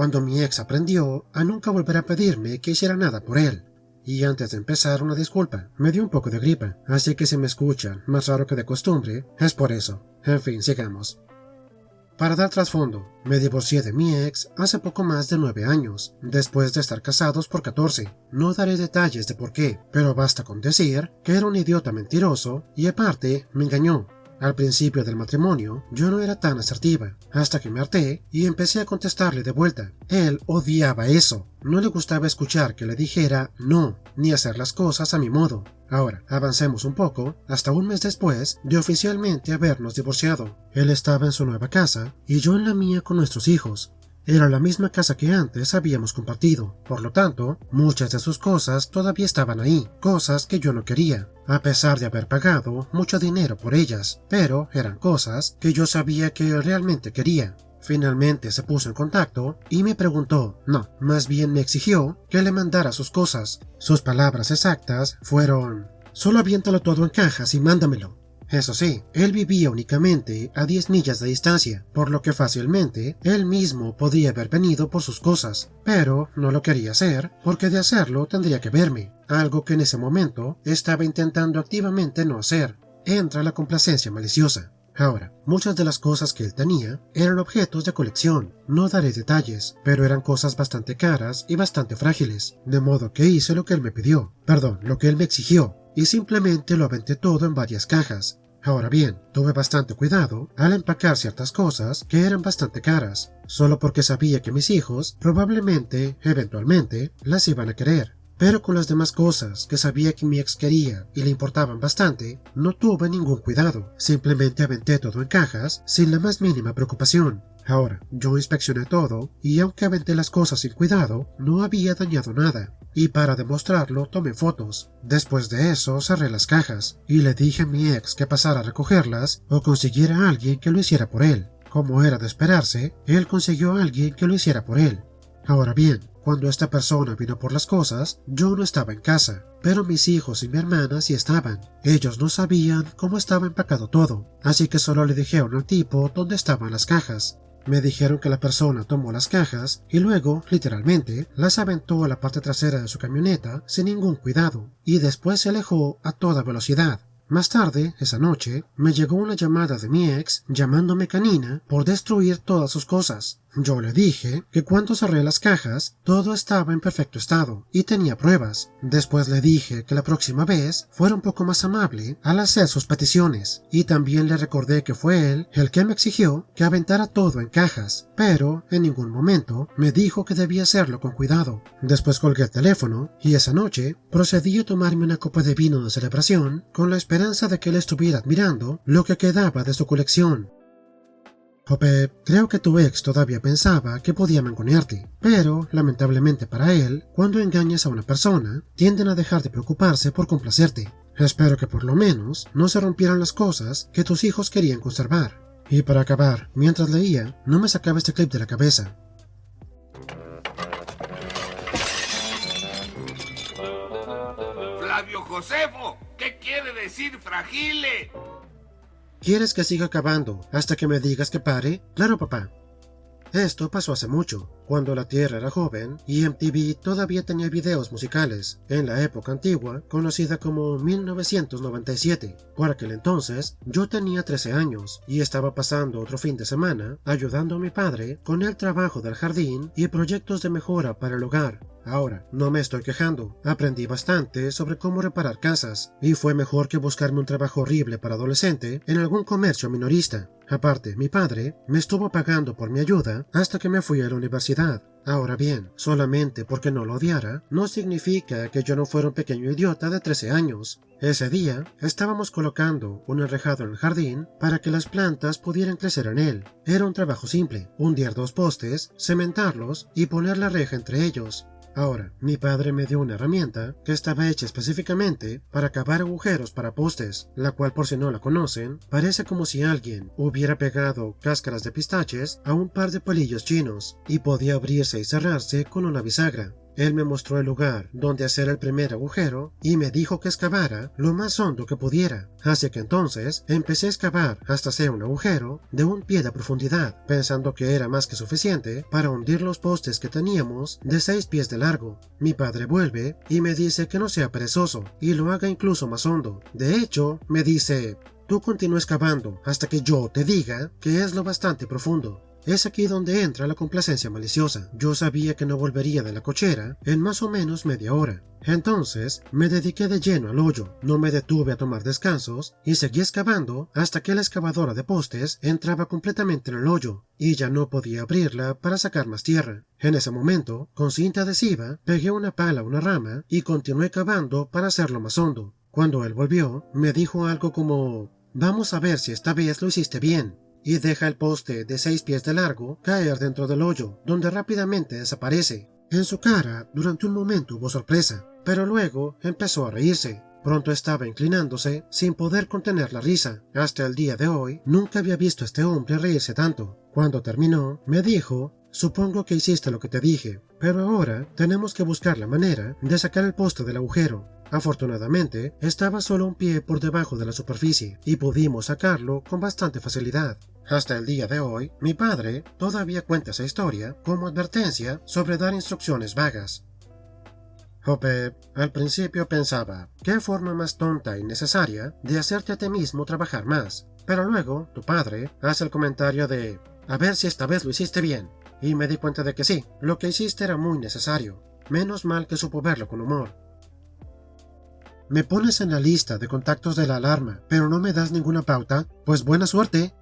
cuando mi ex aprendió a nunca volver a pedirme que hiciera nada por él. Y antes de empezar, una disculpa, me dio un poco de gripa, así que si me escuchan más raro que de costumbre, es por eso. En fin, sigamos. Para dar trasfondo, me divorcié de mi ex hace poco más de 9 años, después de estar casados por 14. No daré detalles de por qué, pero basta con decir que era un idiota mentiroso y aparte me engañó. Al principio del matrimonio yo no era tan asertiva, hasta que me harté y empecé a contestarle de vuelta. Él odiaba eso, no le gustaba escuchar que le dijera no, ni hacer las cosas a mi modo. Ahora, avancemos un poco, hasta un mes después de oficialmente habernos divorciado. Él estaba en su nueva casa y yo en la mía con nuestros hijos. Era la misma casa que antes habíamos compartido, por lo tanto, muchas de sus cosas todavía estaban ahí, cosas que yo no quería, a pesar de haber pagado mucho dinero por ellas, pero eran cosas que yo sabía que realmente quería. Finalmente se puso en contacto y me preguntó, no, más bien me exigió que le mandara sus cosas. Sus palabras exactas fueron: solo aviéntalo todo en cajas y mándamelo. Eso sí, él vivía únicamente a 10 millas de distancia, por lo que fácilmente él mismo podía haber venido por sus cosas, pero no lo quería hacer porque de hacerlo tendría que verme, algo que en ese momento estaba intentando activamente no hacer. Entra la complacencia maliciosa. Ahora, muchas de las cosas que él tenía eran objetos de colección, no daré detalles, pero eran cosas bastante caras y bastante frágiles, de modo que hice lo que él me pidió, lo que él me exigió, y simplemente lo aventé todo en varias cajas. Ahora bien, tuve bastante cuidado al empacar ciertas cosas que eran bastante caras, solo porque sabía que mis hijos probablemente, eventualmente, las iban a querer. Pero con las demás cosas que sabía que mi ex quería y le importaban bastante, no tuve ningún cuidado, simplemente aventé todo en cajas sin la más mínima preocupación. Ahora, yo inspeccioné todo y aunque aventé las cosas sin cuidado, no había dañado nada. Y para demostrarlo tomé fotos. Después de eso cerré las cajas y le dije a mi ex que pasara a recogerlas o consiguiera a alguien que lo hiciera por él. Como era de esperarse, él consiguió a alguien que lo hiciera por él. Ahora bien, cuando esta persona vino por las cosas, yo no estaba en casa, pero mis hijos y mi hermana sí estaban. Ellos no sabían cómo estaba empacado todo, así que solo le dijeron al tipo dónde estaban las cajas. Me dijeron que la persona tomó las cajas y luego, literalmente, las aventó a la parte trasera de su camioneta sin ningún cuidado, y después se alejó a toda velocidad. Más tarde, esa noche, me llegó una llamada de mi ex llamándome canina por destruir todas sus cosas. Yo le dije que cuando cerré las cajas, todo estaba en perfecto estado y tenía pruebas. Después le dije que la próxima vez fuera un poco más amable al hacer sus peticiones, y también le recordé que fue él el que me exigió que aventara todo en cajas, pero en ningún momento me dijo que debía hacerlo con cuidado. Después colgué el teléfono y esa noche procedí a tomarme una copa de vino de celebración con la esperanza de que él estuviera admirando lo que quedaba de su colección. Jope, creo que tu ex todavía pensaba que podía mangonearte, pero, lamentablemente para él, cuando engañas a una persona, tienden a dejar de preocuparse por complacerte. Espero que por lo menos no se rompieran las cosas que tus hijos querían conservar. Y para acabar, mientras leía, no me sacaba este clip de la cabeza. Flavio Josefo, ¿qué quiere decir fragile? ¿Quieres que siga acabando hasta que me digas que pare? Claro, papá. Esto pasó hace mucho, cuando la Tierra era joven y MTV todavía tenía videos musicales, en la época antigua conocida como 1997. Por aquel entonces, yo tenía 13 años y estaba pasando otro fin de semana ayudando a mi padre con el trabajo del jardín y proyectos de mejora para el hogar. Ahora, no me estoy quejando, aprendí bastante sobre cómo reparar casas, y fue mejor que buscarme un trabajo horrible para adolescente en algún comercio minorista. Aparte, mi padre me estuvo pagando por mi ayuda hasta que me fui a la universidad. Ahora bien, solamente porque no lo odiara, no significa que yo no fuera un pequeño idiota de 13 años. Ese día, estábamos colocando un enrejado en el jardín para que las plantas pudieran crecer en él. Era un trabajo simple, hundir 2 postes, cementarlos y poner la reja entre ellos. Ahora, mi padre me dio una herramienta que estaba hecha específicamente para cavar agujeros para postes, la cual, por si no la conocen, parece como si alguien hubiera pegado cáscaras de pistaches a un par de palillos chinos y podía abrirse y cerrarse con una bisagra. Él me mostró el lugar donde hacer el primer agujero y me dijo que excavara lo más hondo que pudiera. Así que entonces empecé a excavar hasta hacer un agujero de 1 pie de profundidad, pensando que era más que suficiente para hundir los postes que teníamos de 6 pies de largo. Mi padre vuelve y me dice que no sea perezoso y lo haga incluso más hondo. De hecho, me dice: tú continúa excavando hasta que yo te diga que es lo bastante profundo. Es aquí donde entra la complacencia maliciosa. Yo sabía que no volvería de la cochera en más o menos media hora. Entonces me dediqué de lleno al hoyo, no me detuve a tomar descansos y seguí excavando hasta que la excavadora de postes entraba completamente en el hoyo y ya no podía abrirla para sacar más tierra. En ese momento, con cinta adhesiva, pegué una pala a una rama y continué cavando para hacerlo más hondo. Cuando él volvió, me dijo algo como: vamos a ver si esta vez lo hiciste bien. Y deja el poste de 6 pies de largo caer dentro del hoyo, donde rápidamente desaparece. En su cara, durante un momento hubo sorpresa, pero luego empezó a reírse. Pronto estaba inclinándose sin poder contener la risa. Hasta el día de hoy, nunca había visto a este hombre reírse tanto. Cuando terminó, me dijo: supongo que hiciste lo que te dije, pero ahora tenemos que buscar la manera de sacar el poste del agujero. Afortunadamente, estaba solo 1 pie por debajo de la superficie y pudimos sacarlo con bastante facilidad. Hasta el día de hoy, mi padre todavía cuenta esa historia como advertencia sobre dar instrucciones vagas. Hope al principio pensaba: qué forma más tonta y necesaria de hacerte a ti mismo trabajar más. Pero luego, tu padre hace el comentario de: a ver si esta vez lo hiciste bien. Y me di cuenta de que sí, lo que hiciste era muy necesario. Menos mal que supo verlo con humor. Me pones en la lista de contactos de la alarma, pero no me das ninguna pauta. Pues buena suerte.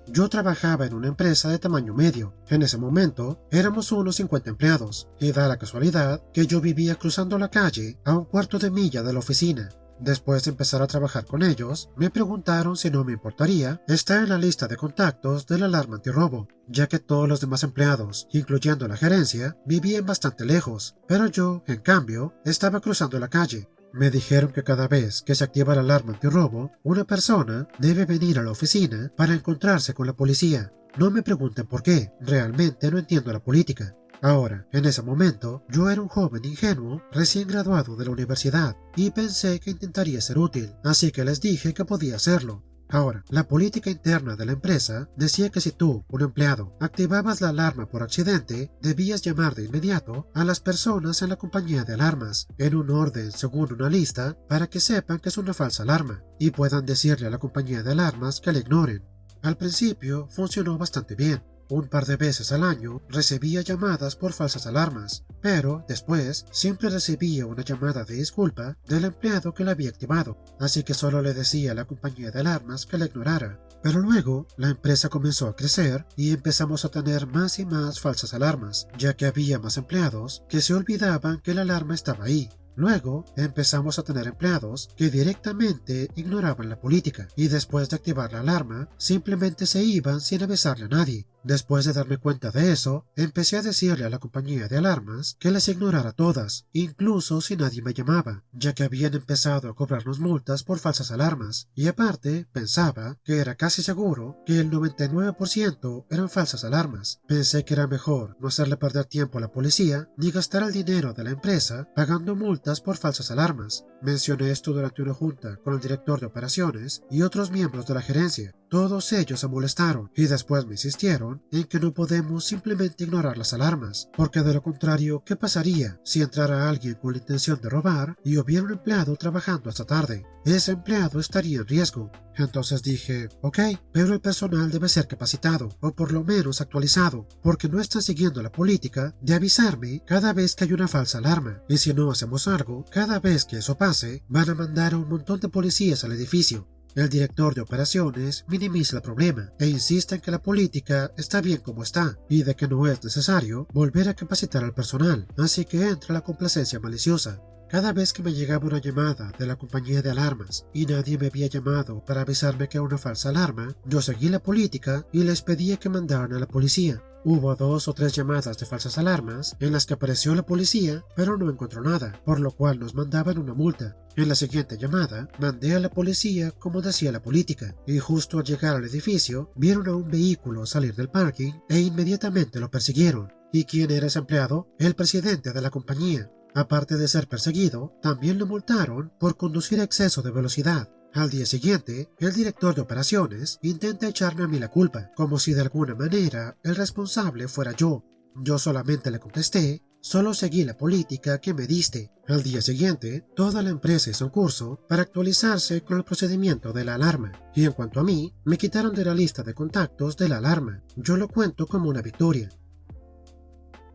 Yo trabajaba en una empresa de tamaño medio. En ese momento éramos unos 50 empleados, y da la casualidad que yo vivía cruzando la calle a 1/4 de milla de la oficina. Después de empezar a trabajar con ellos, me preguntaron si no me importaría estar en la lista de contactos de la alarma antirrobo, ya que todos los demás empleados, incluyendo la gerencia, vivían bastante lejos, pero yo, en cambio, estaba cruzando la calle. Me dijeron que cada vez que se activa la alarma antirrobo, una persona debe venir a la oficina para encontrarse con la policía. No me pregunten por qué, realmente no entiendo la política. Ahora, en ese momento, yo era un joven ingenuo recién graduado de la universidad y pensé que intentaría ser útil, así que les dije que podía hacerlo. Ahora, la política interna de la empresa decía que si tú, un empleado, activabas la alarma por accidente, debías llamar de inmediato a las personas en la compañía de alarmas, en un orden según una lista, para que sepan que es una falsa alarma y puedan decirle a la compañía de alarmas que la ignoren. Al principio funcionó bastante bien. 1 par de veces al año recibía llamadas por falsas alarmas, pero después siempre recibía una llamada de disculpa del empleado que la había activado, así que solo le decía a la compañía de alarmas que la ignorara. Pero luego la empresa comenzó a crecer y empezamos a tener más y más falsas alarmas, ya que había más empleados que se olvidaban que la alarma estaba ahí. Luego empezamos a tener empleados que directamente ignoraban la política y después de activar la alarma simplemente se iban sin avisarle a nadie. Después de darme cuenta de eso, empecé a decirle a la compañía de alarmas que las ignorara todas, incluso si nadie me llamaba, ya que habían empezado a cobrarnos multas por falsas alarmas, y aparte pensaba que era casi seguro que el 99% eran falsas alarmas. Pensé que era mejor no hacerle perder tiempo a la policía ni gastar el dinero de la empresa pagando multas por falsas alarmas. Mencioné esto durante una junta con el director de operaciones y otros miembros de la gerencia. Todos ellos se molestaron y después me insistieron en que no podemos simplemente ignorar las alarmas, porque de lo contrario, ¿qué pasaría si entrara alguien con la intención de robar y hubiera un empleado trabajando hasta tarde? Ese empleado estaría en riesgo. Entonces dije, ok, pero el personal debe ser capacitado, o por lo menos actualizado, porque no están siguiendo la política de avisarme cada vez que hay una falsa alarma, y si no hacemos algo, cada vez que eso pase, van a mandar a un montón de policías al edificio. El director de operaciones minimiza el problema e insiste en que la política está bien como está y de que no es necesario volver a capacitar al personal, así que entra la complacencia maliciosa. Cada vez que me llegaba una llamada de la compañía de alarmas y nadie me había llamado para avisarme que era una falsa alarma, yo seguí la política y les pedía que mandaran a la policía. Hubo 2 o 3 llamadas de falsas alarmas en las que apareció la policía, pero no encontró nada, por lo cual nos mandaban una multa. En la siguiente llamada, mandé a la policía como decía la política, y justo al llegar al edificio, vieron a un vehículo salir del parking e inmediatamente lo persiguieron. ¿Y quién era ese empleado? El presidente de la compañía. Aparte de ser perseguido, también lo multaron por conducir a exceso de velocidad. Al día siguiente, el director de operaciones intenta echarme a mí la culpa, como si de alguna manera el responsable fuera yo. Yo solamente le contesté: solo seguí la política que me diste. Al día siguiente, toda la empresa hizo un curso para actualizarse con el procedimiento de la alarma. Y en cuanto a mí, me quitaron de la lista de contactos de la alarma. Yo lo cuento como una victoria.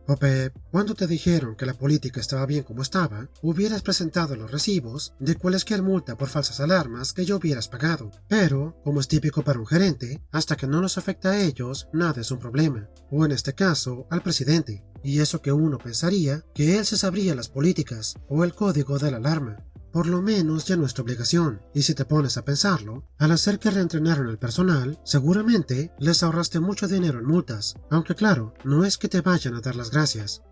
Ope, cuando te dijeron que la política estaba bien como estaba, hubieras presentado los recibos de cualquier multa por falsas alarmas que yo hubieras pagado. Pero, como es típico para un gerente, hasta que no los afecta a ellos, nada es un problema. O en este caso, al presidente. Y eso que uno pensaría que él se sabría las políticas o el código de la alarma. Por lo menos ya no es tu obligación, y si te pones a pensarlo, al hacer que reentrenaron al personal, seguramente les ahorraste mucho dinero en multas, aunque claro, no es que te vayan a dar las gracias.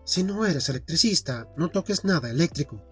Si no eres electricista, no toques nada eléctrico.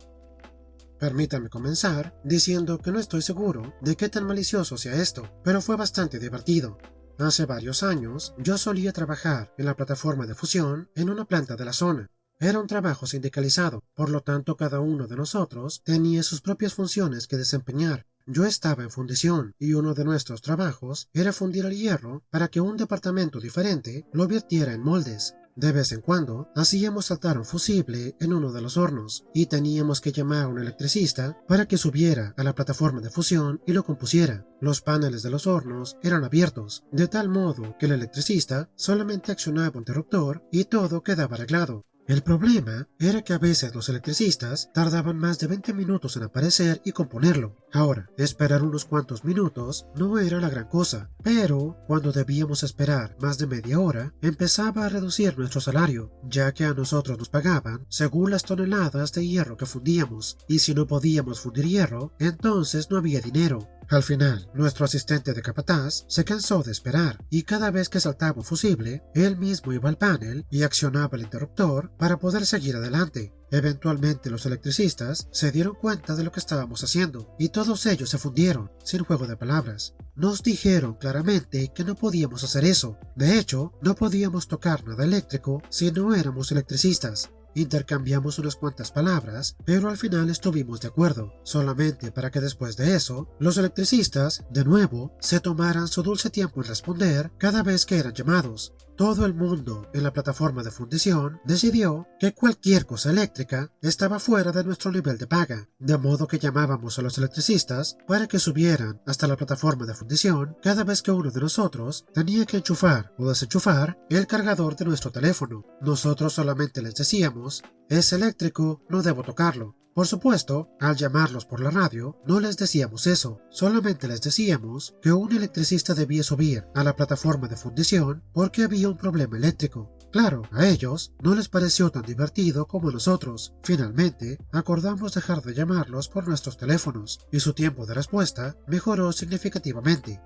Permítame comenzar diciendo que no estoy seguro de qué tan malicioso sea esto, pero fue bastante divertido. Hace varios años, yo solía trabajar en la plataforma de fusión en una planta de la zona. Era un trabajo sindicalizado, por lo tanto cada uno de nosotros tenía sus propias funciones que desempeñar. Yo estaba en fundición y uno de nuestros trabajos era fundir el hierro para que un departamento diferente lo vertiera en moldes. De vez en cuando hacíamos saltar un fusible en uno de los hornos y teníamos que llamar a un electricista para que subiera a la plataforma de fusión y lo compusiera. Los paneles de los hornos eran abiertos, de tal modo que el electricista solamente accionaba un interruptor y todo quedaba arreglado. El problema era que a veces los electricistas tardaban más de 20 minutos en aparecer y componerlo. Ahora, esperar unos cuantos minutos no era la gran cosa, pero cuando debíamos esperar más de media hora, empezaba a reducir nuestro salario, ya que a nosotros nos pagaban según las toneladas de hierro que fundíamos, y si no podíamos fundir hierro, entonces no había dinero. Al final, nuestro asistente de capataz se cansó de esperar y cada vez que saltaba un fusible, él mismo iba al panel y accionaba el interruptor para poder seguir adelante. Eventualmente los electricistas se dieron cuenta de lo que estábamos haciendo y todos ellos se fundieron, sin juego de palabras. Nos dijeron claramente que no podíamos hacer eso. De hecho, no podíamos tocar nada eléctrico si no éramos electricistas. Intercambiamos unas cuantas palabras, pero al final estuvimos de acuerdo, solamente para que después de eso, los electricistas, de nuevo, se tomaran su dulce tiempo en responder cada vez que eran llamados. Todo el mundo en la plataforma de fundición decidió que cualquier cosa eléctrica estaba fuera de nuestro nivel de paga, de modo que llamábamos a los electricistas para que subieran hasta la plataforma de fundición cada vez que uno de nosotros tenía que enchufar o desenchufar el cargador de nuestro teléfono. Nosotros solamente les decíamos: es eléctrico, no debo tocarlo. Por supuesto, al llamarlos por la radio, no les decíamos eso, solamente les decíamos que un electricista debía subir a la plataforma de fundición porque había un problema eléctrico. Claro, a ellos no les pareció tan divertido como a nosotros. Finalmente, acordamos dejar de llamarlos por nuestros teléfonos, y su tiempo de respuesta mejoró significativamente.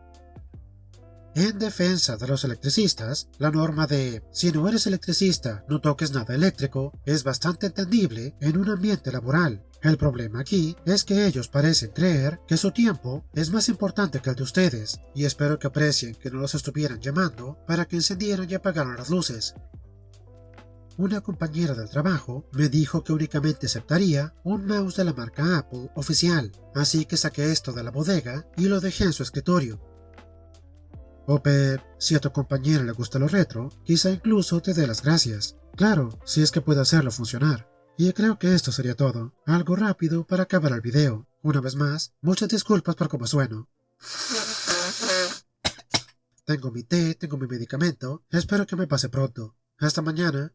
En defensa de los electricistas, la norma de si no eres electricista, no toques nada eléctrico es bastante entendible en un ambiente laboral. El problema aquí es que ellos parecen creer que su tiempo es más importante que el de ustedes, y espero que aprecien que no los estuvieran llamando para que encendieran y apagaran las luces. Una compañera del trabajo me dijo que únicamente aceptaría un mouse de la marca Apple oficial, así que saqué esto de la bodega y lo dejé en su escritorio. Ope, si a tu compañera le gusta lo retro, quizá incluso te dé las gracias. Claro, si es que puede hacerlo funcionar. Y creo que esto sería todo. Algo rápido para acabar el video. Una vez más, muchas disculpas por cómo sueno. Tengo mi té, tengo mi medicamento. Espero que me pase pronto. Hasta mañana.